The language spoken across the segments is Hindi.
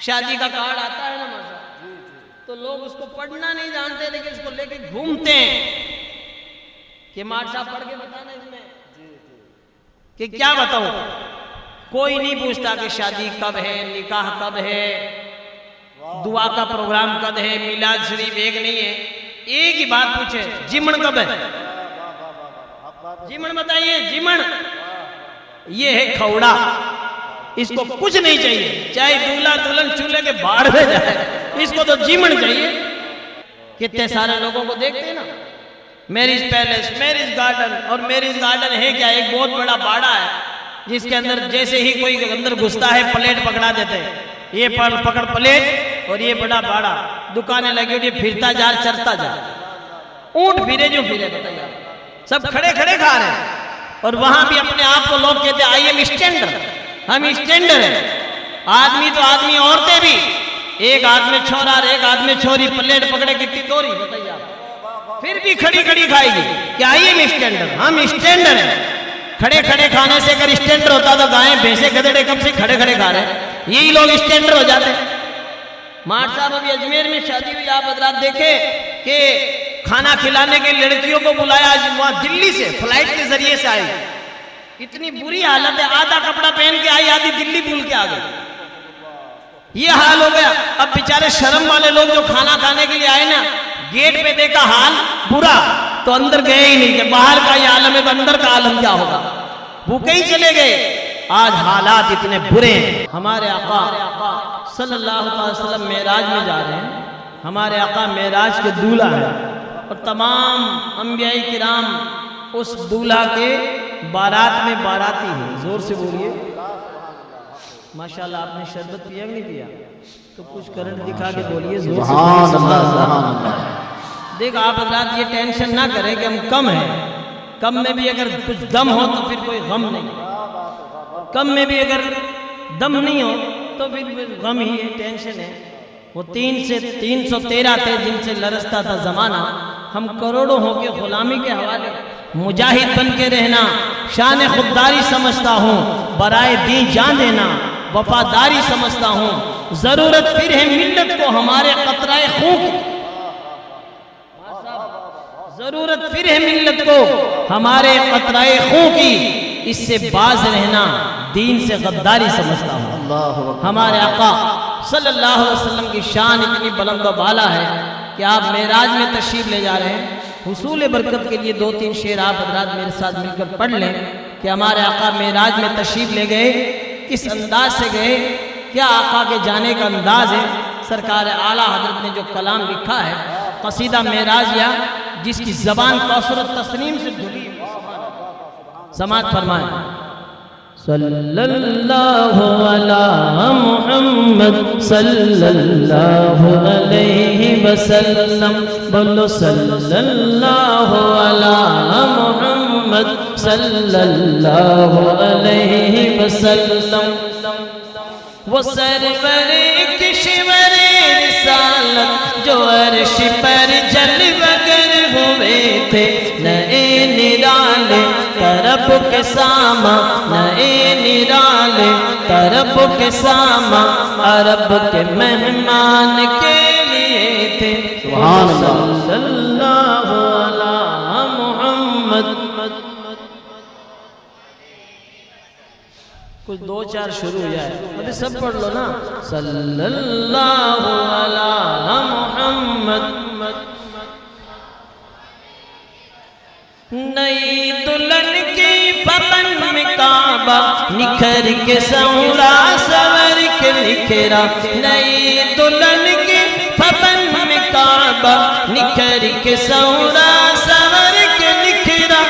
शादी का कार्ड आता है ना मासा, तो लोग उसको पढ़ना नहीं जानते, लेकिन उसको लेके घूमते हैं कि मार साहब पढ़ के बताना इसमें कि क्या बताऊं। कोई नहीं पूछता कि शादी कब है, निकाह कब है, दुआ का प्रोग्राम कब है, मिलाद शरीफ एक नहीं है। एक ही बात पूछे, जिमण कब है? जिमण बताइए। जिमण ये है खौड़ा, इसको कुछ नहीं चाहिए, चाहे दूल्हा दुल्हन चूल्हे के बाहर में जाए, इसको तो जिमण चाहिए। कितने सारे लोगों को देखते हैं ना, मैरिज पैलेस, मैरिज गार्डन। और मैरिज गार्डन है क्या? एक बहुत बड़ा बाड़ा है जिसके अंदर जैसे ही कोई अंदर घुसता है प्लेट पकड़ा देते हैं, ये पकड़ प्लेट, और ये बड़ा बाड़ा, दुकानें लगी हुई, फिरता जा चरता जा, ऊंट फिरे जो फिरे, बताइए सब खड़े खड़े खा रहे हैं। और वहां भी अपने आप को लोग कहते हैं आई एम स्टैंडर, हम स्टैंडर है। आदमी तो आदमी, औरतें भी, एक हाथ में छोरा और एक हाथ में छोरी, प्लेट पकड़े कितनी दोरी, बताइए आप, फिर भी खड़ी खड़ी खाएगी कि आई एम स्टैंडर, हम स्टैंडर है। खड़े खड़े खाने से अगर स्टैंडर होता तो गायें भैंसे गधेड़े कब से खड़े खड़े खा रहे, यही लोग स्टैंडर हो जाते। मार साहब अभी अजमेर में शादी हुई, आप हजरात देखे कि खाना खिलाने के लड़कियों को बुलाया, आज वहां दिल्ली से फ्लाइट के जरिए से आई, इतनी बुरी हालत है, आधा कपड़ा पहन के आई, आधी दिल्ली भूल के आ गई। ये हाल हो गया। अब बेचारे शर्म वाले लोग जो खाना खाने के लिए आए ना, गेट पे देखा हाल बुरा, तो अंदर गए ही नहीं कि बाहर का ये आलम है तो अंदर का आलम क्या होगा, भूखे ही चले गए। आज हालात इतने बुरे हैं। हमारे आका सल्लल्लाहु अलैहि वसल्लम मेराज में जा रहे हैं, हमारे आका मेराज के दूल्हा हैं, और तमाम अंबियाई किराम उस दूल्हा के बारात में बाराती हैं। जोर से बोलिए माशाल्लाह। आपने शरबत पिया कि नहीं पिया? तो कुछ करंट दिखा के बोलिए जोर से। देख आप हजरात ये टेंशन ना करें कि हम कम हैं, कम में भी अगर कुछ दम हो तो फिर कोई गम नहीं, कम में भी अगर दम नहीं हो तो फिर गम ही है, टेंशन है। वो 3 से 313 थे जिनसे लरसता था जमाना, हम करोड़ों हो के गुलामी के हवाले। मुजाहिद बन के रहना शान खुददारी समझता हूँ, बराए दी जान देना वफादारी समझता हूँ। जरूरत फिर है मिल्लत को हमारे कतराए खून की, जरूरत फिर है मिल्लत को हमारे कतराए खून की, इससे बाज रहना दीन से गद्दारी समझता हूँ। हमारे आका सल्लल्लाहु अलैहि वसल्लम की शान इतनी बुलंद व बाला है कि आप मेराज में तशरीफ ले जा रहे हैं। हुसूल बरकत के लिए 2-3 शेर आप हजरात मेरे साथ मिलकर पढ़ लें कि हमारे आका मेराज में तशरीफ ले गए, किस अंदाज से गए, क्या आका के जाने का अंदाज है। सरकार आला हजरत ने जो कलाम लिखा है कसीदा मेराज, या जिसकी जबान कौसर तस्नीम से धुली, समात फरमाए। सल्लल्लाहु अला मुहम्मद सल्लल्लाहु अलैहि वसल्लम, बोलो सल्लल्लाहु अला मुहम्मद सल्लल्लाहु अलैहि वसल्लम। वो सरवरे किश्वरे रिसालत जो अर्श पर जलवगर हुए थे, नए निराले तरब के सामा, नए निराले तरब के सामा, अरब के मेहमान के लिए थे। सल्लल्लाहु अला मुहम्मद। कुछ 2-4 शुरू हो जाए, अभी सब पढ़ लो ना। सल्लल्लाहु अला मुहम्मद। नई दुल्हन की पवन में काबा निखर के सौरा सवर के निखरा, नई दुल्हन की पवन में काबा निखर के सौरा सवर के निखरा।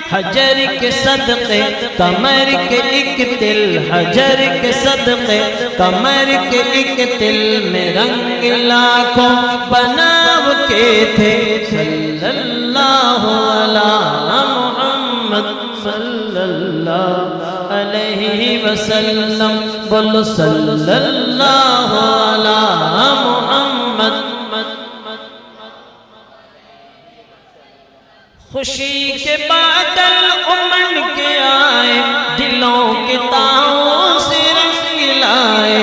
हजर के सदक़े कमर के एक तिल, हजर के सदक़े कमर के एक तिल में रंग लाखों बनाव के थे। सल्लल्लाहु अला मुहम्मद सल्लल्लाहु अलैहि वसल्लम, बोलो सल्लल्लाहु अला मुहम्मद। खुशी के बादल उमड़ के आए, दिलों के तारों से रंग लाए,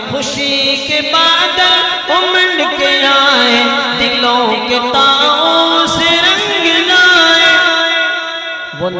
खुशी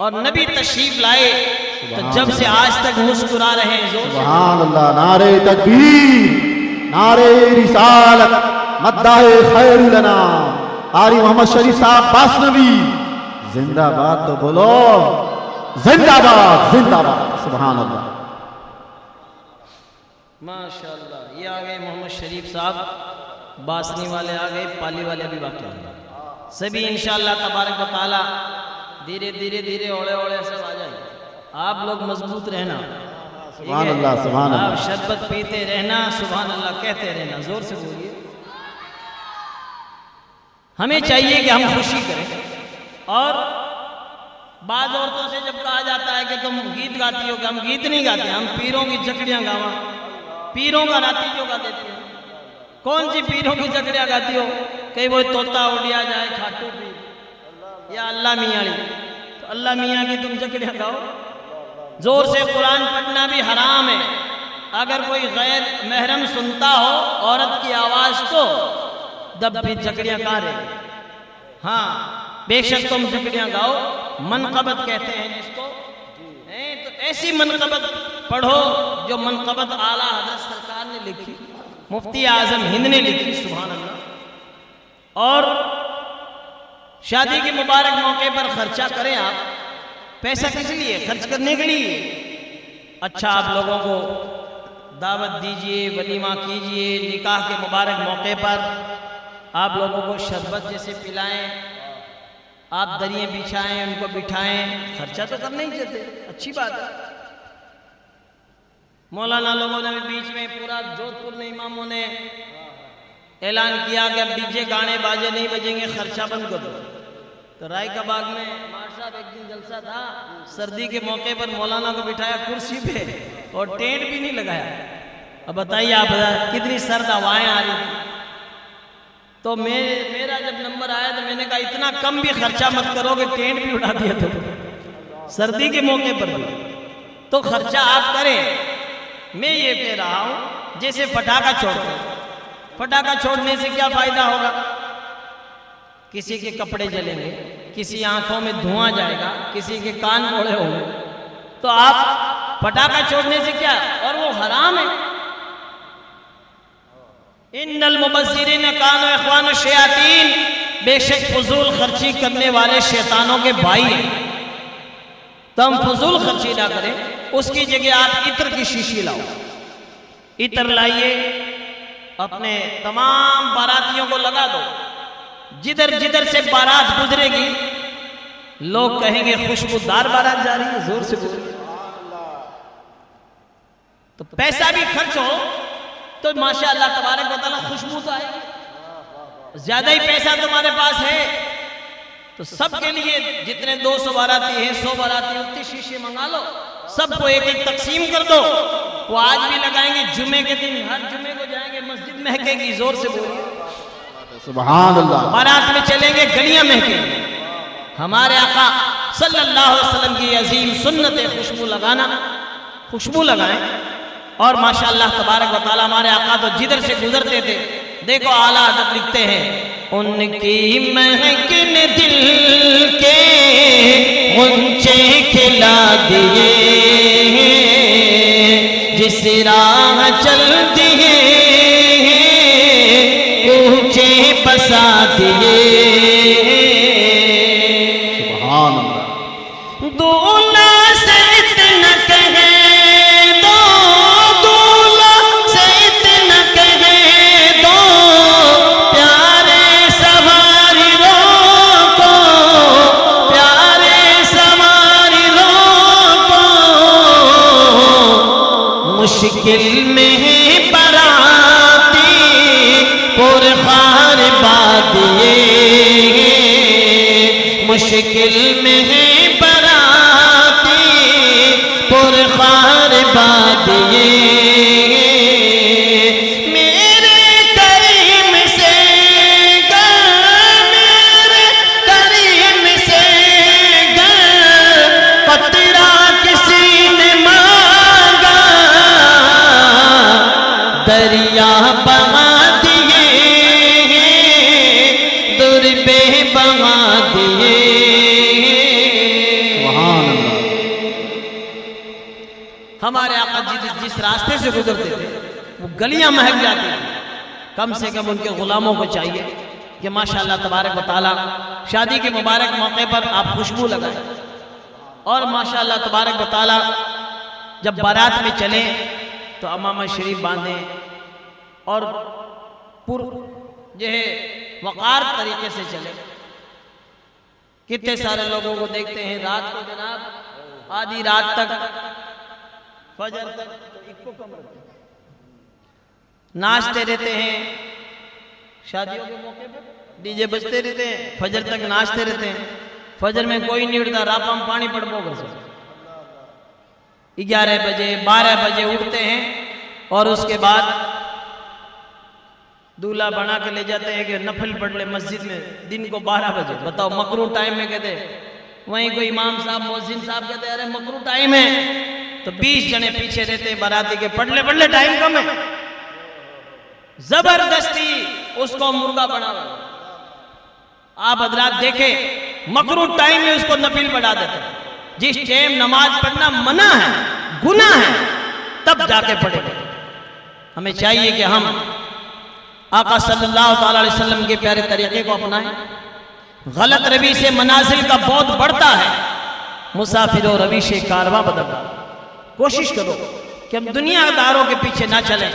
और नबी तशरीफ लाए तो जब से आज तक मुस्कुरा रहे हैं जोर से। सुभान अल्लाह। नारे तकबीर, नारे रिसालत, मद्दाए खैरुल अनाम, कारी मोहम्मद शरीफ साहब बासनवी जिंदाबाद। तो बोलो जिंदाबाद जिंदाबाद। सुभान अल्लाह। माशाअल्लाह। ये आ गए मोहम्मद शरीफ साहब, बासनी वाले आ गए, पाली वाले भी बाकी हैं। सभी इंशाअल्लाह तबारक व तआला धीरे धीरे धीरे ओले ओले सब आ जाएंगे। आप लोग मजबूत रहना, सुभान अल्लाह सुभान आप अल्लाह। शरबत पीते रहना, सुभान अल्लाह कहते रहना, जोर से बोलिए। हमें चाहिए कि हम खुशी करें। और बाद औरतों से जब कहा जाता है कि तुम गीत गाती हो, कि हम गीत नहीं गाते, हम पीरों की जकड़ियां गावा, पीरों का राती जो गा देती हो। कौन सी पीरों की जकड़ियां गाती हो? कहीं वो तोता उड़िया जाए खाटू पीर या अल्लाह मियाँ, तो अल्लाह मियाँ की तुम जकड़ियां गाओ। जोर से कुरान पढ़ना भी हराम है। अगर कोई गैर महरम सुनता हो औरत की आवाज तो दब भी जकड़ियां गा रहे। हाँ, बेशक तुम जकड़ियां गाओ, मनकबत कहते हैं जिसको। तो ऐसी मनकबत पढ़ो जो मनकबत आला हज़रत सरकार ने लिखी, मुफ्ती आजम हिंद ने लिखी, सुभान अल्लाह। और शादी के मुबारक मौके पर खर्चा करें आप। पैसा किस लिए? खर्च करने के लिए। अच्छा, आप लोगों को दावत दीजिए, वलीमा कीजिए, निकाह के मुबारक मौके पर आप लोगों को शरबत जैसे पिलाएं, आप दरियाँ बिछाएं, उनको बिठाएं, खर्चा तो करना ही चाहते, अच्छी बात है। मौलाना लोगों ने भी बीच में पूरा जोधपुर में इमामों ने ऐलान किया कि अब डीजे गाने बाजे नहीं बजेंगे, खर्चा बंद कर दो। तो राय का बाग में मार साहब एक दिन जलसा था, सर्दी के मौके पर मौलाना को बिठाया कुर्सी पे और टेंट भी नहीं लगाया। अब बताइए आप कितनी सर्द हवाएं आ रही थी। तो मेरा जब नंबर आया तो मैंने कहा इतना कम भी खर्चा मत करो कि टेंट भी उड़ा दिया तो सर्दी के मौके पर भी। तो खर्चा आप करें। मैं ये कह रहा हूं जैसे पटाखा छोड़ते, पटाखा छोड़ने से क्या फायदा होगा? किसी के कपड़े जलेंगे, किसी आंखों में धुआं जाएगा, किसी के कान फोड़े होंगे। तो आप पटाखा छोड़ने से क्या? और वो हराम है। इन्नल मुबस्सिरीन कानू इख्वानु शयातीन, बेशक फजूल खर्ची करने वाले शैतानों के भाई हैं। तो हम फजूल खर्ची ना करें, उसकी जगह आप इत्र की शीशी लाओ। इत्र लाइए, अपने तमाम बारातियों को लगा दो। जिधर जिधर से बारात गुजरेगी लोग कहेंगे खुशबूदार बारात जा रही है, जोर से बोलिए। तो पैसा भी खर्च हो तो माशाअल्लाह तबारक व तआला खुशबू तो आएगी। ज्यादा ही पैसा तुम्हारे पास है तो सबके लिए जितने 200 बाराती हैं, 100 बाराती, उतनी शीशे मंगा लो, सबको एक एक तकसीम कर दो। वो आज भी लगाएंगे, जुमे के दिन हर जुमे को जाएंगे, मस्जिद महकेगी, जोर से बोलिए सुभान अल्लाह। बारात में चलेंगे, गलियां महकेंगी। हमारे आका सल्लल्लाहु अलैहि वसल्लम की अजीम सुन्नत है खुशबू लगाना। खुशबू लगाएं। और माशाअल्लाह तबारक व तआला हमारे आका तो जिधर से गुजरते थे, देखो आला हज़रत लिखते हैं, उनकी महकने दिल के गुंचे खिला दिए, जिस राह चल दिए ऊंचे बसा दिए। सुभान अल्लाह। दूल्हा से इतना कहे दो, दूल्हा से इतना कहे दो, प्यारे सवारी रोको, प्यारे सवारी रोको, मुश्किल में बराती पुरखार बादिए, मुश्किल में बराती पुरखार बादिए। मेरे करीम से गर, मेरे करीम से गर, कतरा किसी ने मांगा, दरिया बहा दिए, दुर्बे बहा दिए। रास्ते से गुजरते थे वो गलियां महक जाती थी। कम से कम उनके गुलामों को चाहिए कि माशाअल्लाह तबारक व तआला शादी के मुबारक मौके पर आप खुशबू लगाएं और माशाअल्लाह तबारक व तआला जब बारात में चलें तो अमामा शरीफ बांधें और जो है वक़ार तरीके से चले। कितने सारे लोगों को देखते हैं रात को जनाब आधी रात तक फजर तक तो इक्को कम रखते हैं, नाचते रहते हैं, शादियों के मौके पर डीजे बजते रहते हैं, फजर तक नाचते रहते हैं। फजर में कोई नहीं उठता, रापा में पानी पड़ पोगा से 11 बजे 12 बजे उठते हैं और उसके बाद दूल्हा बना के ले जाते हैं कि नफल पढ़ ले मस्जिद में दिन को 12 बजे। बताओ मकरू टाइम में कहते, वहीं कोई इमाम साहब मोहसिन साहब कहते अरे मकरू टाइम है, तो 20 जने पीछे रहते हैं बाराती के, पढ़ ले टाइम कम है, जबरदस्ती उसको मुर्गा बना। आप हजरात देखे मकरू टाइम में उसको नफिल पढ़ा देते। जिस टाइम नमाज पढ़ना मना है, गुनाह है, तब जाके पढ़े। हमें चाहिए कि हम आका सल्लल्लाहु अलैहि वसल्लम के प्यारे तरीके को अपनाएं। गलत रवि से मनाजिल का बहुत बढ़ता है, मुसाफिर और रवि से कारवां बदलता। कोशिश करो कि हम दुनियादारों के पीछे ना चलें,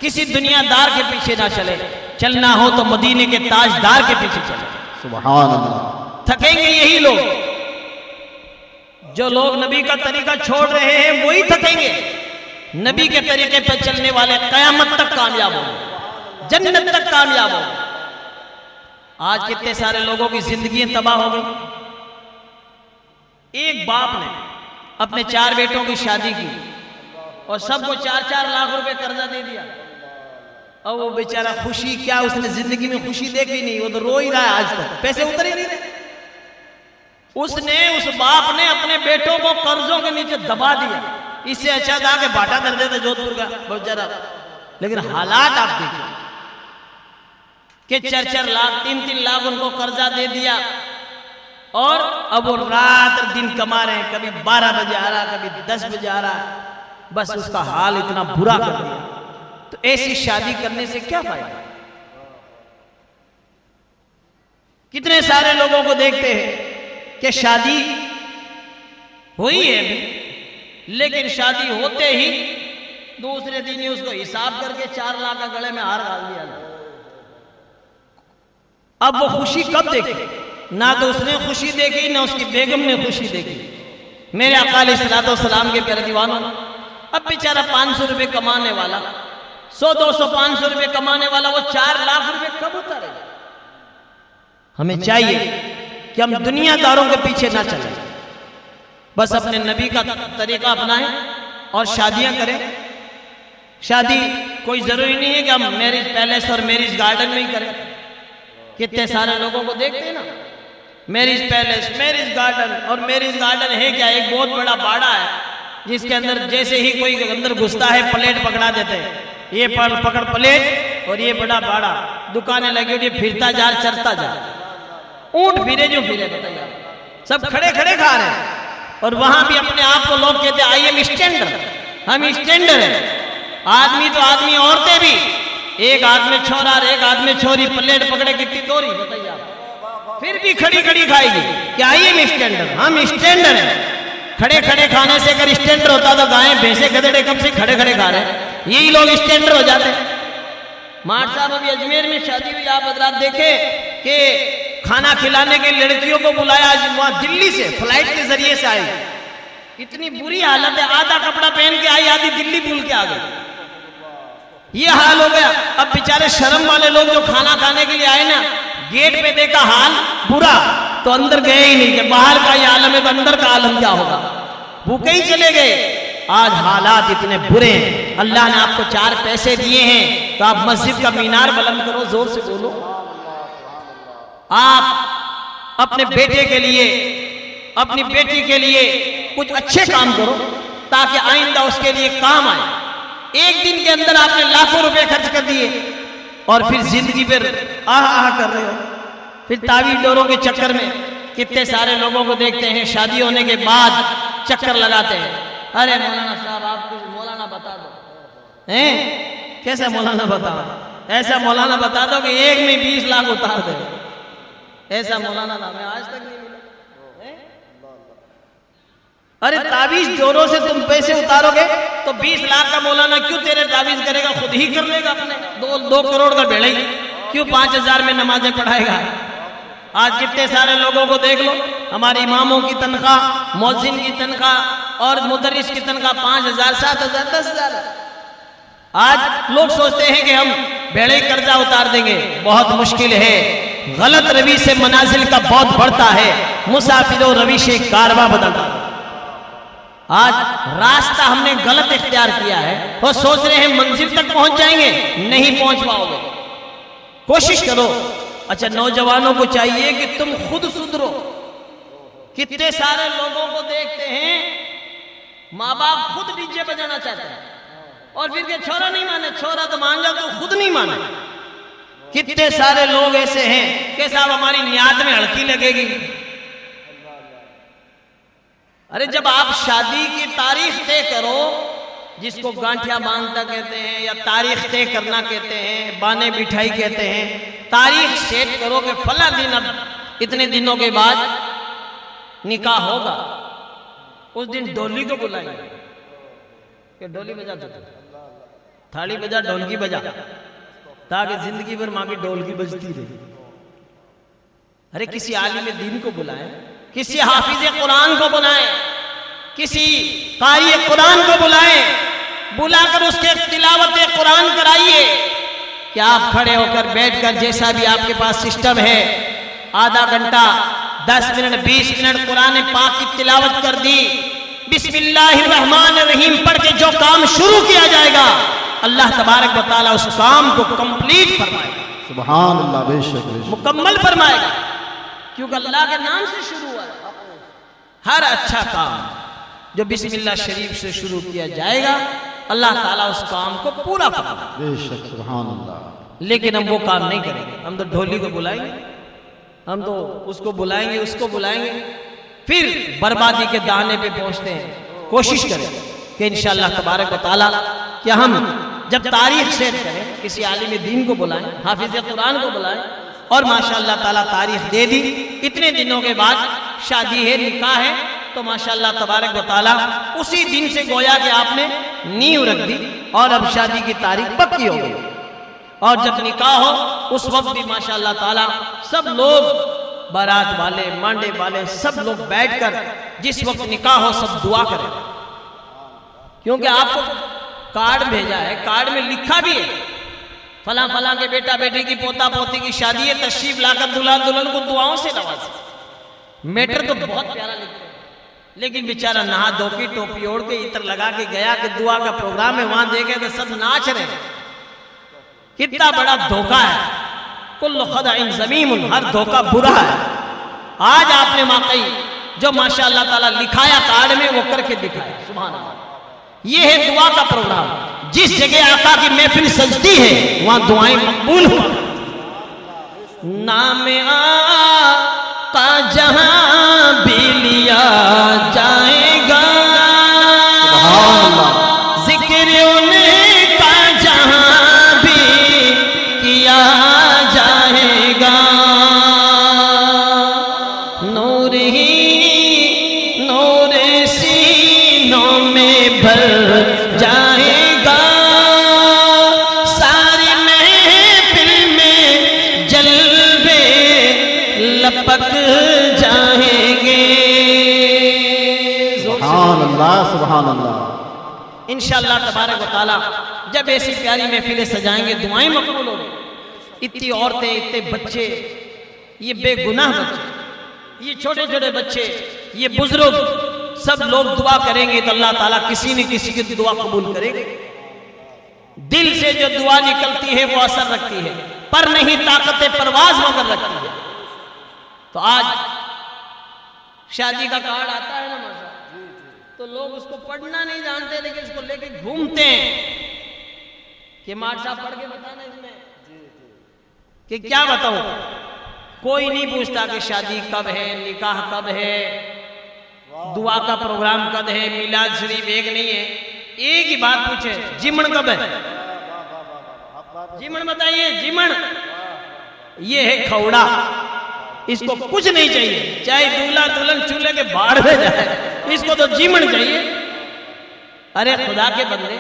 किसी दुनियादार के पीछे ना चले। चलना हो तो मदीने के ताजदार के पीछे चले। सुभान अल्लाह। थकेंगे यही लोग, जो लोग नबी का तरीका छोड़ रहे हैं वही थकेंगे। नबी के तरीके पर चलने वाले कयामत तक कामयाब होंगे, जन्नत तक कामयाब होंगे। आज कितने सारे लोगों की जिंदगी तबाह हो गई। एक बाप ने अपने 4 बेटों की शादी की और सबको 4-4 लाख रुपए कर्जा दे दिया। और वो बेचारा खुशी क्या, उसने जिंदगी में खुशी देखी नहीं, वो तो रो ही रहा है आज तक, पैसे उतर ही नहीं रहे। उस बाप ने अपने बेटों को कर्जों के नीचे दबा दिया। इससे अच्छा था कि बाटा कर देता जोधपुर का बेचारा। लेकिन हालात आप देखिए कि 4-4 लाख 3-3 लाख उनको कर्जा दे दिया और अब वो रात दिन कमा रहे हैं। कभी 12 बजे आ रहा, कभी 10 बजे आ रहा, बस उसका हाल इतना बुरा कर दिया। तो ऐसी शादी करने से क्या फायदा। कितने सारे लोगों को देखते हैं कि शादी हुई है अभी, लेकिन शादी होते ही दूसरे दिन ही उसको हिसाब करके 4 लाख का गले में हार डाल दिया। अब वो खुशी कब देखी? ना तो उसने खुशी देखी, ना उसकी बेगम ने खुशी देखी। मेरे आका अलैहिस्सलाम के प्यारे दीवानों, अब बेचारा 500 रुपए कमाने वाला, 100-200-500 रुपए कमाने वाला, वो 4 लाख रुपए कब उतारेगा? हमें चाहिए कि हम दुनियादारों के पीछे ना चलें, बस अपने नबी का तरीका अपनाएं और शादियां करें। शादी कोई जरूरी नहीं है कि हम मैरिज पैलेस और मैरिज गार्डन में ही करें। कितने सारे लोगों को देखते हैं ना, मैरिज पैलेस, मैरिज गार्डन। और मैरिज गार्डन है क्या? एक बहुत बड़ा बाड़ा है जिसके अंदर जैसे ही कोई अंदर घुसता है प्लेट पकड़ा देते हैं। ये पकड़ प्लेट और ये बड़ा बाड़ा, दुकानें लगी हुई, फिरता जा चरता जा, ऊंट फिरे जो फिरे। बताइए, सब खड़े खड़े खा रहे हैं और वहां भी अपने आप को लोग कहते हैं आई एम स्टैंडर्ड, हम स्टैंडर्ड है। आदमी तो आदमी, औरतें भी, एक हाथ में छोरा और एक हाथ में छोरी, प्लेट पकड़े कितनी दोरी। बताइए आप, फिर भी खड़ी खड़ी खाएगी कि आई एम स्टैंडर्ड, हम स्टैंडर्ड है। खड़े खड़े खाने से अगर स्टैंडर्ड होता तो गायें भैंसे गधेड़े कब से खड़े खड़े खा रहे हैं। यही लोग स्टैंडर्ड हो जाते हैं। मार साहब अभी अजमेर में शादी हुई, आप हजरात देखे कि खाना खिलाने के लड़कियों को बुलाया, आज वहां दिल्ली से फ्लाइट के जरिए से आई। इतनी बुरी हालत है, आधा कपड़ा पहन के आई, आधी दिल्ली भूल के आ गई। ये हाल हो गया। अब बेचारे शर्म वाले लोग जो खाना खाने के लिए आए ना, गेट पे देखा हाल बुरा तो अंदर गए ही नहीं। कि बाहर का ये आलम है तो अंदर का आलम क्या होगा, भूखे ही चले गए। आज हालात इतने बुरे हैं। अल्लाह ने आपको 4 पैसे दिए हैं तो आप मस्जिद का मीनार बुलंद करो, जोर से बोलो। आप अपने बेटे के लिए, अपनी बेटी के लिए कुछ अच्छे काम करो ताकि आइंदा उसके लिए काम आए। एक दिन के अंदर आपने लाखों रुपए खर्च कर दिए और फिर जिंदगी पर आह कर रहे हो। फिर तावीज़ डोरों के चक्कर में कितने सारे लोगों को देखते हैं शादी होने के बाद चक्कर लगाते हैं। अरे मौलाना साहब आप कुछ मौलाना बता दो, हैं? कैसा मौलाना बताओ? ऐसा मौलाना बता दो कि एक में 20 लाख उतार दे। ऐसा मौलाना हमें आज तक नहीं मिला। हैं? अरे ताबीज जोरों से तुम पैसे उतारोगे तो 20 लाख का मौलाना क्यों तेरे ताबीज करेगा? खुद ही कर लेगा अपने। 2 करोड़ का भेड़े क्यों 5,000 में नमाजें पढ़ाएगा? आज कितने सारे लोगों को देख लो, हमारे इमामों की तनख्वाह, मौजिन की तनख्वाह और मुदर्रिस की तनख्वाह 5,000, 7,000, 10,000। आज लोग सोचते हैं कि हम भेड़े कर्जा उतार देंगे। बहुत मुश्किल है। गलत रवि से मनाजिल का बहुत बढ़ता है, मुसाफिरों रवि से कारवा बदलता है। आज रास्ता हमने गलत इख्तियार किया है और सोच रहे हैं मंजिल तक पहुंच जाएंगे, नहीं पहुंच पाओगे। कोशिश करो। अच्छा, नौजवानों को चाहिए कि तुम खुद सुधरो। कितने सारे लोगों को देखते हैं, माँ बाप खुद डीजे बजाना चाहते हैं और फिर के छोरा नहीं माने, छोरा तो मान जाओ तो खुद नहीं माने। कितने सारे लोग ऐसे हैं कि साहब हमारी नियात में हड़की लगेगी। अरे जब आप शादी की तारीख तय करो, जिसको गांठिया बांधना कहते हैं या तारीख तय करना कहते हैं, बाने बिठाई कहते हैं, तारीख सेट करो कि फला दिन, अब इतने दिनों के बाद निकाह होगा। उस दिन डोली को बुलाएंगे कि डोली बजा दो, थाली बजा, ढोलकी बजा, ताकि जिंदगी भर माँ की ढोलकी बजती रहे। अरे किसी आलिम दीन को बुलाएं, किसी हाफिज कुरान को बुलाएं, किसी कारी कुरान को बुलाएं, बुलाकर उसके तिलावत कुरान कराइए कि आप खड़े होकर बैठकर जैसा भी आपके पास सिस्टम है, आधा घंटा, 10 मिनट, 20 मिनट कुरान पाक की तिलावत कर दी, बिस्मिल्लाहिर्रहमानिर्रहीम पढ़ के जो काम शुरू किया जाएगा, अल्लाह तबारक व तआला उस काम को कंप्लीट फरमाएगा। सुभान अल्लाह, बेशक बेशक, मुकम्मल फरमाएगा, क्योंकि अल्लाह के नाम से शुरू हुआ है। हर अच्छा काम जो बिस्मिल्लाह शरीफ से शुरू किया जाएगा, अल्लाह ताला उस काम को पूरा फरमाएगा। बेशक, सुभान अल्लाह। लेकिन हम वो काम नहीं करेंगे। हम तो ढोली को बुलाएंगे, हम तो उसको बुलाएंगे, उसको बुलाएंगे, फिर बर्बादी के दाने पे पहुंचते हैं। कोशिश करें कि इंशाअल्लाह तबारक व तआला कि हम जब तारीख सेट करें, किसी आलिम दीन को बुलाएं, हाफिज कुरान को बुलाएं और माशाअल्लाह ताला तारीख दे दी, इतने दिनों के बाद शादी है, निकाह है, तो माशाअल्लाह तबारक व तआला उसी दिन से गोया कि आपने नींव रख दी और अब शादी की तारीख पक्की हो गई। और जब निकाह हो उस वक्त भी माशाअल्लाह ताला सब लोग, बारात वाले, मांडे वाले, सब लोग बैठकर जिस वक्त निकाह हो सब दुआ करें, क्योंकि आपको कार्ड भेजा है, कार्ड में लिखा भी है फला फला के बेटा बेटी की, पोता पोती की शादी है, तशरीफ लाकर दुल्हा दुल्हन को दुआओं से नवाजे। मैटर तो बहुत प्यारा लिखते हैं, लेकिन बेचारा नहा धो के टोपी ओढ़ के इत्र लगा के गया कि दुआ का प्रोग्राम है, वहां देखे तो सब नाच रहे हैं। कितना बड़ा धोखा है। कुल्लु खदाइन ज़मीमुन, हर धोखा बुरा है। आज आपने वाकई जो माशाअल्लाह ताला लिखाया कार्ड में वो करके दिखाया। सुभान अल्लाह। ये है दुआ का प्रोग्राम। जिस जगह आका की महफिल सजती है वहां दुआएं मकबूल हुआ। नाम आका जहां भी लिया जाएगा, जिक्र उनका जहां भी किया जाएगा, नूर ही नूर सीनों में भर जाएगा, सारी महफिल में जलवे लपक जाएंगे। सुभान अल्लाह, सुभान अल्लाह। इंशाअल्लाह तबारक व तआला जब ऐसी प्यारी महफिलें सजाएंगे, दुआएं मकबूल होंगी। इतनी औरतें, इतने बच्चे, ये बेगुनाह बच्चे, ये छोटे छोटे बच्चे, ये बुजुर्ग, सब लोग दुआ करेंगे तो अल्लाह ताला किसी न किसी की दुआ कबूल करेंगे। दिल से जो दुआ निकलती है वो असर रखती है, पर नहीं ताकत परवाज मगर रखती है। तो आज शादी का कार्ड आता है ना मजा, तो लोग उसको पढ़ना नहीं जानते, लेकिन इसको लेके घूमते हैं कि मार साहब पढ़ के बताना इसमें कि क्या बताऊं। कोई नहीं पूछता कि शादी कब है, निकाह कब है, दुआ का प्रोग्राम कब है, मिलाद शरीफ एक नहीं है, एक ही बात पूछे, जिमण कब है? जिमण बताइए, जिमण। ये है खौड़ा, इसको कुछ नहीं चाहिए, चाहे दूल्हा दुल्हन चूल्हे के बाढ़ में जाए, इसको तो जिमण चाहिए। अरे खुदा के बंदे,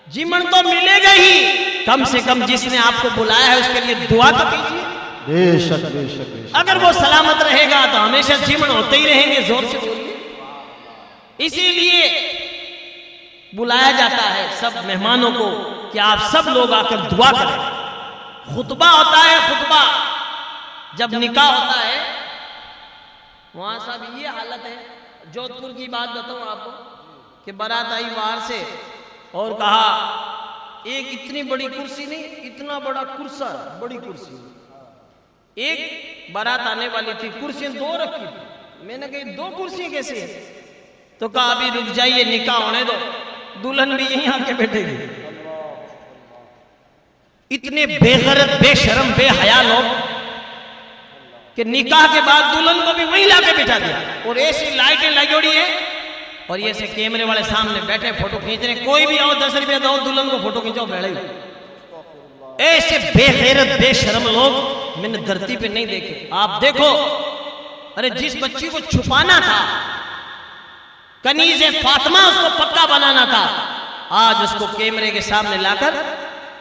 जिमण तो मिलेगा ही, कम से कम जिसने आपको बुलाया है उसके लिए दुआ तो कीजिए। बेशक बेशक बेशक। अगर वो सलामत रहेगा तो हमेशा जिमण होते ही रहेंगे। जोर से बोलिए। इसीलिए बुलाया जाता है सब मेहमानों को कि आप सब लोग आकर दुआ करें। खुतबा होता है, खुतबा जब निकाह होता है वहां साहब ये हालत है। जोधपुर की बात बताऊं आपको कि बारात आई बाहर से और कहा एक इतनी बड़ी कुर्सी नहीं, इतना बड़ा कुर्सा, बड़ी कुर्सी। एक बारात आने वाली थी, कुर्सियां दो रखी थी। मैंने कही दो कुर्सियां कैसे? तो कहा अभी रुक जाइए, निकाह होने दो, दुल्हन भी यहीं आके बैठेगी। इतने बेगैरत, बेशरम, बेहया लोग कि निकाह के बाद दुल्हन को भी वहीं लाके बिठा दिया और ऐसी लाइटें लगी हुई है और ये से कैमरे वाले सामने बैठे फोटो खींच रहे। कोई भी आओ 10 रुपया दो, दुल्हन को फोटो खींचो, बैठे। ऐसे बेगैरत, बेशरम लोग मैंने धरती पे नहीं देखे। आप देखो, अरे जिस बच्ची को छुपाना था, कनीज़े फातिमा उसको पक्का बनाना था, आज उसको कैमरे के सामने लाकर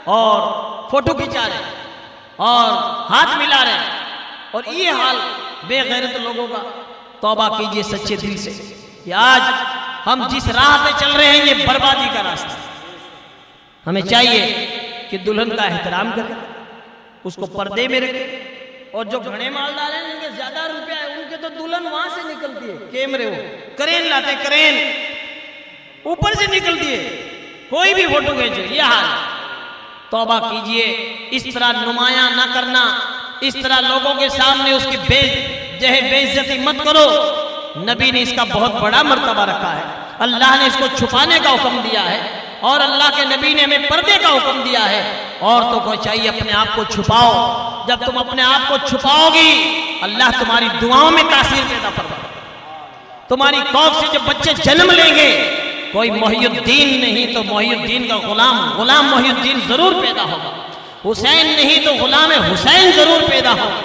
और फोटो खिंचा रहे और हाथ मिला रहे। और ये हाल बेगैरत लोगों का। तौबा कीजिए सच्चे दिल से कि आज हम जिस राह पे चल रहे हैं ये बर्बादी का रास्ता। हमें चाहिए कि दुल्हन का एहतराम करें, उसको पर्दे में रखें। और जो घने मालदार हैं जिनके ज्यादा रुपया है, उनके तो दुल्हन वहां से निकलती है, कैमरे वो क्रेन लाते, क्रेन ऊपर से निकलती है, कोई भी फोटो खींचे। यह हाल। तौबा कीजिए, इस तरह नुमाया ना करना, इस तरह लोगों के सामने उसकी बेइज्जती मत करो। नबी ने इसका बहुत बड़ा मर्तबा रखा है। अल्लाह ने इसको छुपाने का हुक्म दिया है और अल्लाह के नबी ने हमें पर्दे का हुक्म दिया है। औरतों को चाहिए अपने आप को छुपाओ। जब तुम अपने आप को छुपाओगी, अल्लाह तुम्हारी दुआओं में तासीर पैदा फरमाएगा। तुम्हारी कौख से जब बच्चे जन्म लेंगे, कोई मोहिउद्दीन नहीं तो मोहिउद्दीन का गुलाम मोहिउद्दीन जरूर पैदा होगा। हुसैन नहीं तो गुलाम हुसैन जरूर पैदा होगा।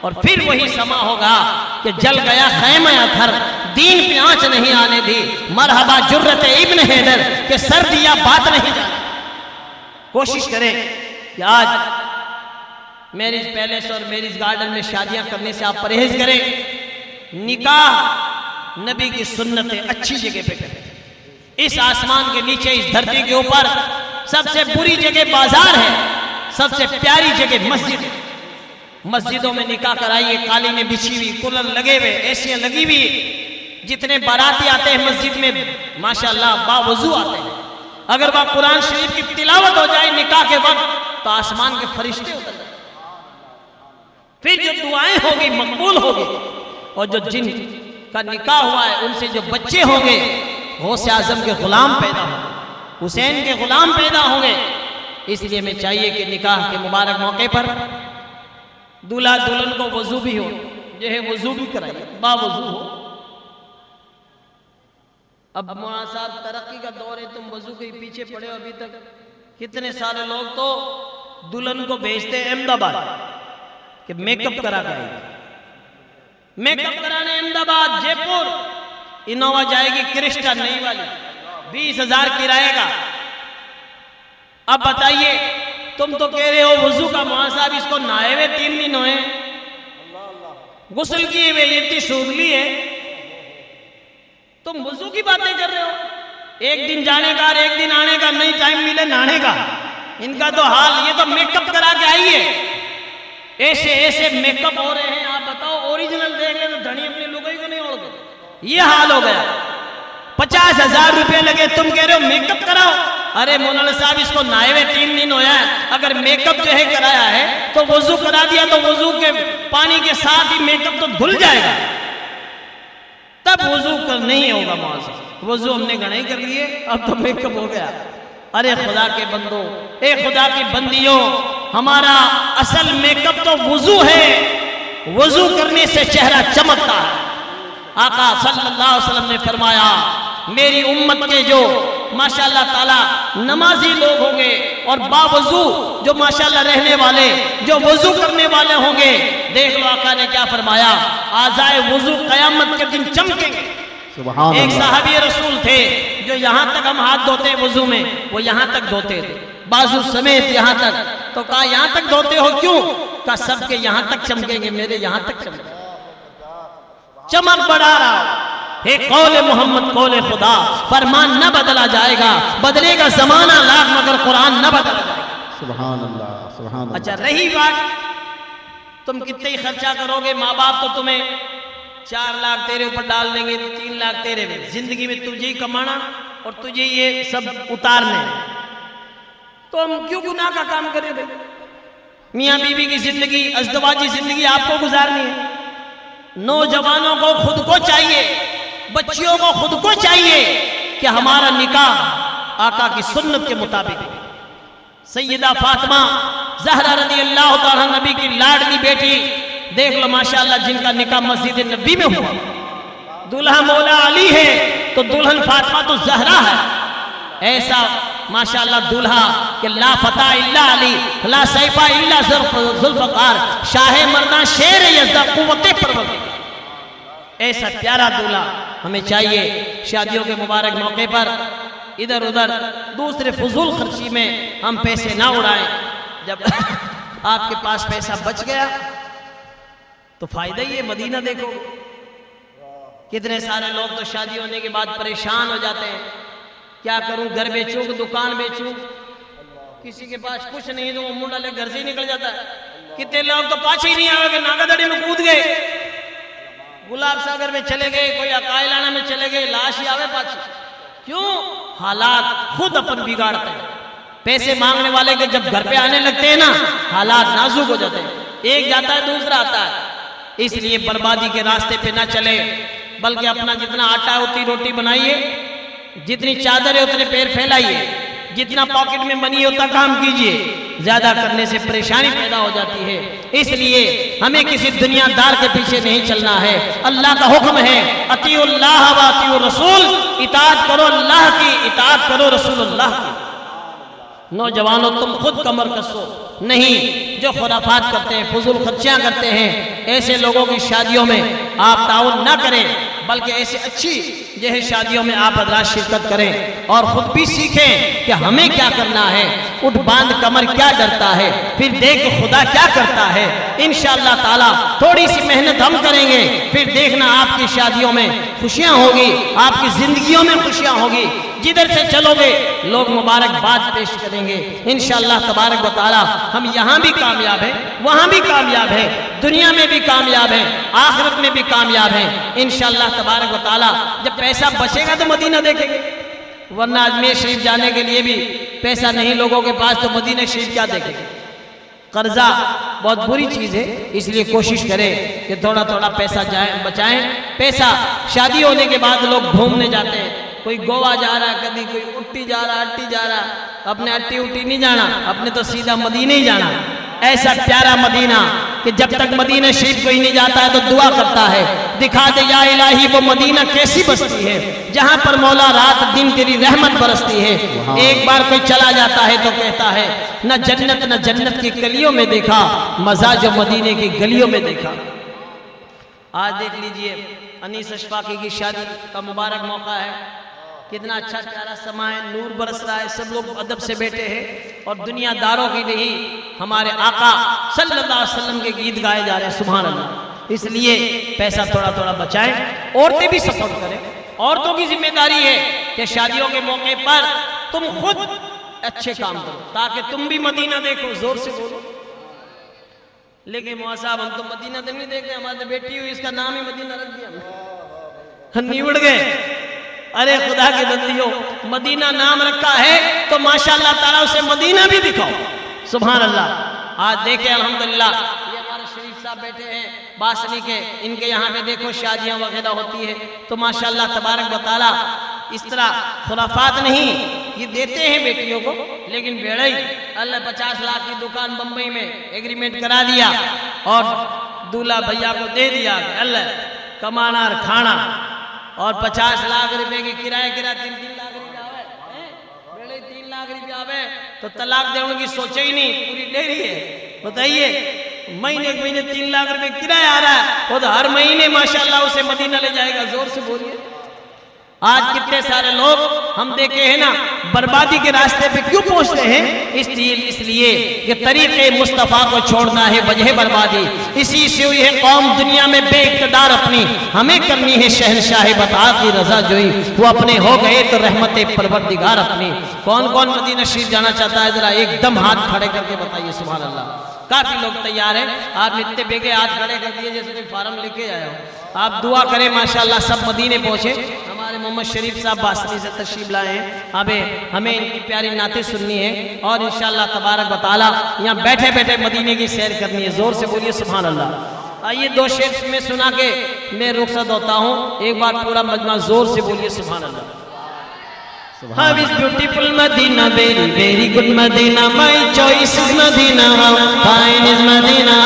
और फिर वही समा होगा कि जल गया खैमा अथर, दीन पे आंच नहीं आने दी, मरहबा जुर्रत इब्न हैदर के सर दिया बात नहीं जाना। कोशिश करें कि आज मैरिज पैलेस और मैरिज गार्डन में शादियां करने से आप परहेज करें। निकाह नबी की सुन्नतें अच्छी जगह पे करें। इस आसमान के नीचे, इस धरती के ऊपर सबसे बुरी जगह बाजार है, सबसे प्यारी जगह मस्जिद है। मस्जिदों में निकाह कराइए, कालीनें बिछी हुई, कूलर लगे हुए, एसियां लगी हुई। जितने बाराती आते हैं मस्जिद में माशाअल्लाह बावजू आते हैं। अगर वह कुरान शरीफ की तिलावत हो जाए निकाह के वक्त तो आसमान के फरिश्ते उतर जाए। फिर जो दुआएं होगी मकबूल होगी और जो जिन का निकाह हुआ है उनसे जो बच्चे होंगे गौसे आजम के गुलाम पैदा होंगे, हुसैन के गुलाम पैदा होंगे। इसलिए हमें चाहिए कि निकाह के मुबारक मौके पर दूल्हा दुल्हन को वजू भी हो, जो है वजू भी कराइए, बावजू हो। अब मौलाना साहब तरक्की का दौर है, तुम वजू के पीछे पड़े हो अभी तक। कितने सारे लोग तो दुल्हन को भेजते हैं अहमदाबाद कि मेकअप करा के आएगी। मेकअप कराने अहमदाबाद, जयपुर, इनोवा जाएगी क्रिस्टा नई वाली, 20,000 किराए का। अब बताइए, तुम तो कह रहे हो वजू का, मौलाना साहब इसको नहाए हुए 3 दिन हुए, गुस्ल किए हुए इतनी शुगली है, तुम वजू की बातें कर रहे हो। एक दिन जाने का और एक दिन आने का, नहीं टाइम मिले नहाने का। इनका तो हाल, ये तो मेकअप करा के आई है। ऐसे ऐसे मेकअप हो रहे हैं, आप बताओ ओरिजिनल देख ले तो धनी अपनी लुगाई को नहीं ओढ़ दो। ये हाल हो गया। 50,000 रुपए लगे, तुम कह रहे हो मेकअप कराओ। अरे मौलाना साहब इसको नहाए हुए 3 दिन होया है, अगर मेकअप जो है कराया है तो वजू करा दिया तो वजू के पानी के साथ ही मेकअप तो धुल जाएगा, तब वजू कर नहीं होगा। मौलाना साहब वजू हमने घने कर लिए, अब तो मेकअप हो गया। अरे खुदा के बंदो, ए खुदा की बंदियों, हमारा असल मेकअप तो वजू है। वजू करने से चेहरा चमकता है। आका सल्लल्लाहु अलैहि वसल्लम ने फरमाया, मेरी उम्मत के जो माशाल्लाह ताला नमाजी लोग होंगे और बावजू जो माशाल्लाह रहने वाले, जो वजू करने वाले होंगे। देख लो आका ने क्या फरमाया, आज़ाए वजू कयामत के दिन चमकेंगे। सुभान एक अल्लाह। साहबी रसूल थे जो यहाँ तक हम हाथ धोते हैं वजू में, वो यहाँ तक धोते थे, बाजू समेत यहाँ तक। तो कहा यहाँ तक धोते हो क्यों? कहा सबके यहाँ तक चमकेंगे, मेरे यहाँ तक चमकेंगे। चमक बढ़ा रहा है कौले मोहम्मद कौले खुदा, फरमान न बदला जाएगा, बदलेगा जमाना लाख मगर कुरान न बदला जाएगा। सुभान अल्लाह, सुभान अल्लाह। अच्छा रही बात, तुम कितने ही खर्चा करोगे, माँ बाप तो तुम्हें 4 लाख तेरे ऊपर डाल देंगे, 3 लाख तेरे में, जिंदगी में तुझे ही कमाना और तुझे ये सब उतारने, तो हम क्यों गुनाह का काम करें भाई? मियाँ बीवी की जिंदगी, अज़दवाजी जिंदगी आपको गुजारनी है। नौजवानों को खुद को चाहिए, बच्चियों को खुद को चाहिए कि हमारा निकाह आका की सुन्नत के मुताबिक। सैयदा फातिमा ज़हरा रज़ी अल्लाह तआला नबी की लाडली बेटी, देख लो माशाअल्लाह, जिनका निकाह मस्जिद नबी में हुआ। दूल्हा मौला अली है तो दुल्हन फातिमा तो ज़हरा है। ऐसा माशाअल्लाह दूल्हा कि ला फता इल्ला अली, ला सैफा इल्ला जुल्फ़कार, शाहे मर्दा शेर यज़्दा क़ुव्वते परवरदिगार। ऐसा प्यारा दूल्हा हमें चाहिए। शादियों के मुबारक मौके पर इधर उधर दूसरे फजूल खर्ची में हम पैसे ना उड़ाएं। जब आपके पास पैसा बच गया तो फायदा ही है, मदीना देखो। कितने सारे लोग तो शादी होने के बाद परेशान हो जाते हैं, क्या करूं, घर बेचूं कि दुकान बेचूं। किसी के पास कुछ नहीं तो वो मुंह डाले घर से ही निकल जाता है। कितने लोग तो पाछे ही नहीं आवे, नागादड़ी में कूद गए, गुलाब सागर में चले गए, कोई अकायलाना में चले गए, लाश ही आवे पाछे। क्यों? हालात खुद अपन बिगाड़ते हैं। पैसे मांगने वाले के जब घर पे आने लगते हैं ना, हालात नाजुक हो जाते हैं। एक जाता है दूसरा आता है। इसलिए बर्बादी के रास्ते पे ना चले, बल्कि अपना जितना आटा है उतनी रोटी बनाइए, जितनी चादर है उतने पैर फैलाइए, जितना पॉकेट में मनी है उतना काम कीजिए। ज्यादा करने से परेशानी पैदा हो जाती है। इसलिए हमें किसी दुनियादार के पीछे नहीं चलना है। अल्लाह का हुक्म है, अतीउल्लाह व अतीउर रसूल, इताअत करो अल्लाह की, इताअत करो रसूलुल्लाह की। नौजवानों तुम खुद कमर कसो नहीं, जो खुराफात करते हैं, फजूल खर्चियां करते हैं, ऐसे लोगों की शादियों में आप ताउन ना करें, बल्कि ऐसे अच्छी जैसे शादियों में आप हज़रात शिरकत करें और खुद भी सीखें कि हमें क्या करना है। उठ बांध कमर क्या डरता है, फिर देख खुदा क्या करता है। इंशाअल्लाह ताला थोड़ी सी मेहनत हम करेंगे, फिर देखना आपकी शादियों में खुशियां होगी, आपकी जिंदगियों में खुशियां होगी। जिधर से चलोगे लोग मुबारकबाद पेश करेंगे। इंशाअल्लाह तबारक व तआला हम यहाँ भी कामयाब हैं, वहाँ भी कामयाब हैं, दुनिया में भी कामयाब हैं, आखिरत में भी कामयाब हैं इंशाअल्लाह तबारक व तआला। जब पैसा बचेगा तो मदीना देखेंगे, वरना अजमेर शरीफ जाने के लिए भी पैसा नहीं लोगों के पास, तो मदीना शरीफ क्या देखेंगे। कर्जा बहुत बुरी चीज़ है, इसलिए कोशिश करें कि थोड़ा थोड़ा पैसा बचाएं। पैसा शादी होने के बाद लोग घूमने जाते हैं, कोई गोवा जा रहा है, कभी कोई उट्टी जा रहा, अट्टी जा रहा। अपने अट्टी उट्टी नहीं जाना, अपने तो सीधा मदीने ही जाना। ऐसा प्यारा मदीना कि जब तक मदीना शरीफ कोई नहीं जाता है तो दुआ करता है, दिखा दे या इलाही वो मदीना कैसी बस्ती है जहां पर मौला रात दिन तेरी रहमत बरसती है। एक बार कोई चला जाता है तो कहता है न जन्नत की गलियों में देखा, मजा जो मदीने की गलियों में देखा। आज देख लीजिए अनीस अशफाकी की शादी का मुबारक मौका है, कितना अच्छा प्यारा समा है, नूर बरस रहा है, सब लोग अदब से बैठे हैं और दुनियादारों की नहीं हमारे आका सल्लल्लाहु अलैहि वसल्लम के गीत गाए जा रहे हैं। सुभान अल्लाह। इसलिए पैसा थोड़ा थोड़ा बचाएं, औरतें भी सपोर्ट करें। औरतों की जिम्मेदारी है कि शादियों के मौके पर तुम खुद अच्छे काम करो ताकि तुम भी मदीना देखो। जोर से बोलो। लेकिन मौला साहब हम तो मदीना तो नहीं देखे, हमारी बेटी हुई इसका नाम ही मदीना रख दिया, निबड़ गए। अरे खुदा के बंदियों, मदीना नाम रखा है तो माशाअल्लाह ताला उसे मदीना भी दिखाओ। सुभान अल्लाह। आज देखे अल्हम्दुलिल्लाह ये हमारे शरीफ साहब बैठे हैं बासनी के, इनके यहाँ पे देखो शादियाँ वगैरह होती है तो माशाअल्लाह तबारक व तआला इस तरह खुराफात नहीं ये देते हैं बेटियों को, लेकिन बेड़ई अल्लाह 50 लाख की दुकान बम्बई में एग्रीमेंट करा दिया और दूल्हा भैया को दे दिया, अल्लाह कमाना और खाना और 50 लाख रुपए की किराया 3-3 लाख रुपया है। लाख रुपया आवे तो तलाक देने की सोचे ही नहीं, पूरी डेरी है। बताइए महीने 3 लाख रुपए किराया आ रहा है, वो तो हर महीने माशाल्लाह उसे मदीना ले जाएगा। जोर से बोलिए। आज कितने सारे लोग हम देखे हैं ना बर्बादी के रास्ते पे क्यों पहुंचते हैं? इसलिए कि तरीके मुस्तफ़ा को छोड़ना है वजह बर्बादी। इसी से हुई है कौम दुनिया में बेइक़्तिदार अपनी, हमें करनी है शहनशाह बता की रजा जोई। वो अपने हो गए तो रहमत परवरदिगार अपनी। कौन कौन मदीना शरीफ जाना चाहता है? जरा एकदम हाथ खड़े करके बताइए। सुभान अल्लाह। काफी लोग तैयार हैं। आप इतने बेगे हाथ खड़े कर दिए जैसे कोई फार्म लेके आया हो। आप दुआ करें माशाल्लाह सब मदीने पहुंचे। हमारे मोहम्मद शरीफ साहब बासनी से तशरीफ लाए हैं। अब हमें इनकी प्यारी नाते सुननी है और इंशाल्लाह तबारक व तआला यहाँ बैठे बैठे मदीने की सैर करनी है। जोर से बोलिए सुभान अल्लाह। आइए 2 शेर में सुना के मैं रुखसत होता हूँ। एक बार पूरा मजमा जोर से बोलिए सुभान अल्लाह। How is beautiful Medina, very very good Medina. My choice is Medina, how fine is Medina.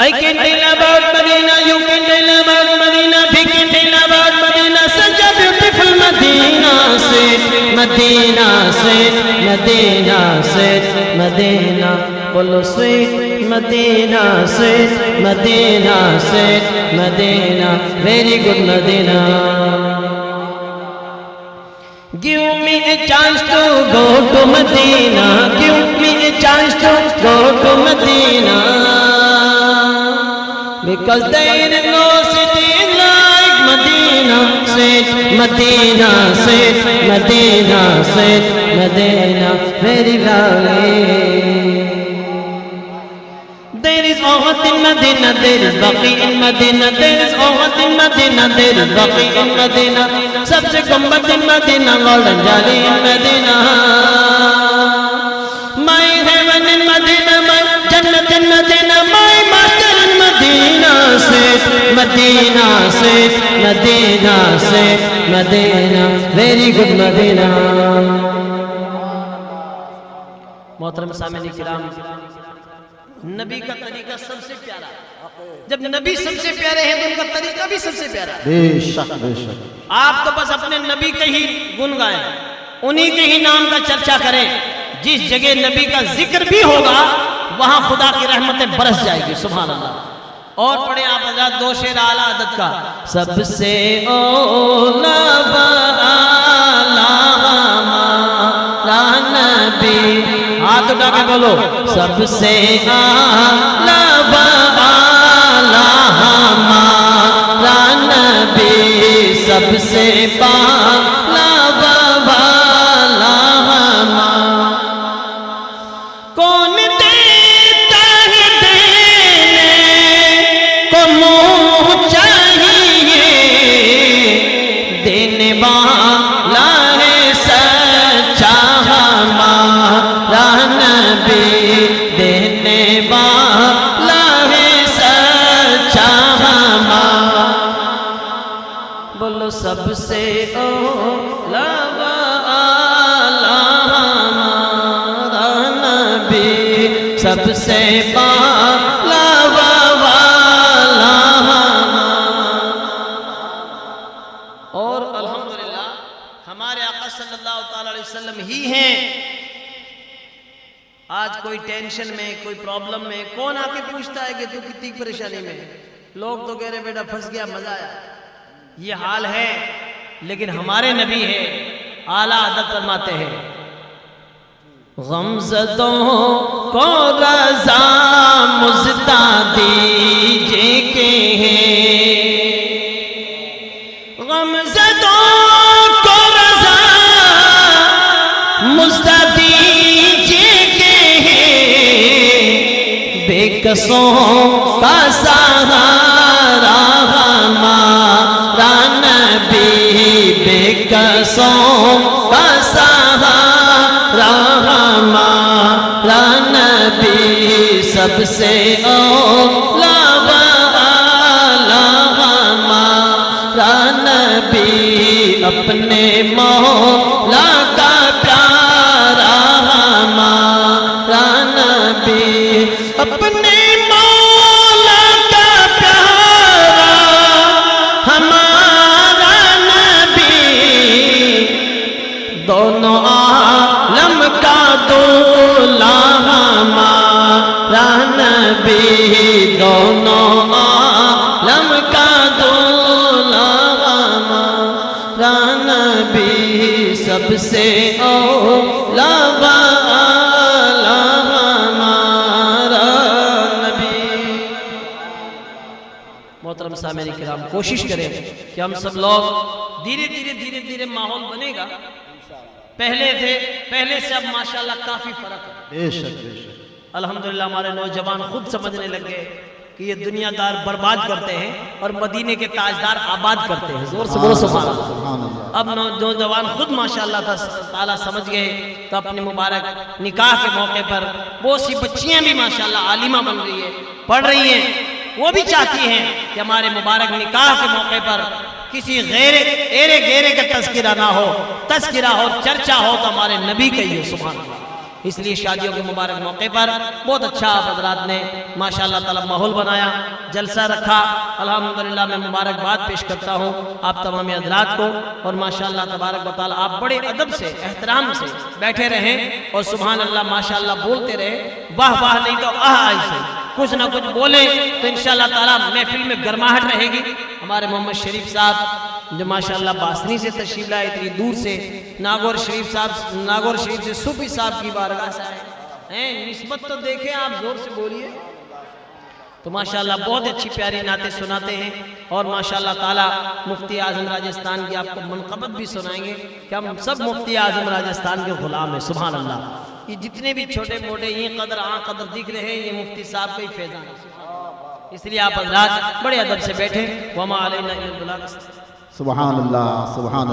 I can tell about Medina, you can tell about Medina, we can tell about Medina. Such a beautiful Medina, said Medina, said Medina, said Medina. Bolo sweet Medina, said Medina, said Medina. Very good Medina. Give me a chance to go to Medina. Give me a chance to go to Medina. Because there is no city like Medina. Said Medina, said Medina, said Medina. Very lovely. There is Uhud in Medina, there is Baqi in Medina, there is Uhud in Medina, there is Baqi in Medina. सबसे गुम्बद in Medina, golden jali in Medina. My heaven in Medina, my Jannat in Medina, my master in Medina. Said Medina, said Medina, said Medina. Very good Medina. मोहतरम सामईन किराम, नबी का तरीका सबसे प्यारा। जब नबी सबसे प्यारे हैं तो उनका तरीका भी सबसे प्यारा है। बेशक बेशक। आप तो बस अपने नबी के ही गुण गाएं, उन्हीं के ही नाम का चर्चा करें। जिस जगह नबी का जिक्र भी होगा वहां खुदा की रहमतें बरस जाएगी। सुभान अल्लाह। और पढ़े आप हज़रात 2 शेर आला अदद का। सबसे औला नबी, हाथ उठा के बोलो। सबसे आला वाला हमारा नबी, सबसे आला वाला हमारा। कौन देता है देने को मुँह चाहिए, देने वाला है सच्चा हमारा नबी, देने वाला है सच्चा हमारा। बोलो सबसे औला वाला हमारा नबी, सबसे आला वाला हमारा। और अल्हम्दुलिल्लाह हमारे आका सल्लल्लाहु ताला अलैहि वसल्लम ही हैं। आज कोई टेंशन में, कोई प्रॉब्लम में कौन आके पूछता है कि तू कितनी परेशानी में? लोग तो कह रहे बेटा फंस गया, मजा आया। ये हाल है, लेकिन हमारे नबी है आला अदब फरमाते हैं। गमज़दों को रज़ा मुज़्दा दीजिए के हैं, गमज़दों को रज़ा मुज़्दा बेकसों का सहारा हमारा नबी, बेकसों का सहारा हमारा नबी, सबसे औला वाला हमारा नबी, अपने मौला का प्यारा हमारा नबी, अपने मौला का प्यारा हमारा नबी, दोनों आलम का दूल्हा हमारा नबी, दोनों आलम का दूल्हा हमारा नबी, सबसे औला वाला हमारा नबी। मोहतरम सामईन किराम, कोशिश करें कि हम सब लोग धीरे धीरे माहौल बनेगा। पहले से अब माशाल्लाह काफी फर्क है। बेशक बेशक। अल्हम्दुलिल्लाह हमारे नौजवान खुद समझने लग गए कि ये दुनियादार बर्बाद करते हैं और मदीने के ताजदार आबाद करते हैं। जोर से बोलो सुभान अल्लाह। सुभान अल्लाह। अब नौजवान खुद माशाल्लाह ताला समझ गए, तो अपने मुबारक निकाह के मौके पर बहुत सी बच्चियां भी माशाल्लाह आलिमा बन रही है, पढ़ रही हैं। वो भी चाहती हैं कि हमारे मुबारक निकाह के मौके पर किसी एरे गेरे का तस्किरा ना हो, तस्किरा हो, चर्चा हो तो हमारे नबी का ही हो। सुभान अल्लाह। इसलिए शादियों के मुबारक मौके पर बहुत अच्छा आप हज़रात ने माशाल्लाह ताला माहौल बनाया, जलसा रखा। अल्हम्दुलिल्लाह मैं मुबारकबाद पेश करता हूँ आप तमाम हज़रात को। और माशाल्लाह तबारक व तआला आप बड़े अदब से, एहतराम से बैठे रहें और सुभान अल्लाह माशाल्लाह बोलते रहे। वाह वाह नहीं तो आह ऐसे कुछ ना कुछ बोले तो इंशाल्लाह ताला महफिल में गर्माहट रहेगी। हमारे मोहम्मद शरीफ साहब जो माशाल्लाह बासनी से तशरीफ लाए, इतनी दूर से नागौर शरीफ से सूफी साहब की बारगाह से आए हैं। निस्बत तो देखें आप, जोर से बोलिए। तो माशाल्लाह बहुत अच्छी प्यारी नाते सुनाते हैं और माशाल्लाह ताला मुफ्ती आजम राजस्थान की आपको मनक़बत भी सुनाएंगे कि हम सब मुफ्ती आजम राजस्थान के गुलाम हैं। सुभान अल्लाह। ये जितने भी छोटे मोटे ये कदर दिख रहे हैं, ये मुफ्ती साहब का ही फैज़ान है। इसलिए आप हज़रात बड़े अदब से बैठे। वमा अलैना इल्लल बलाग। सुभान अल्लाह, सुभान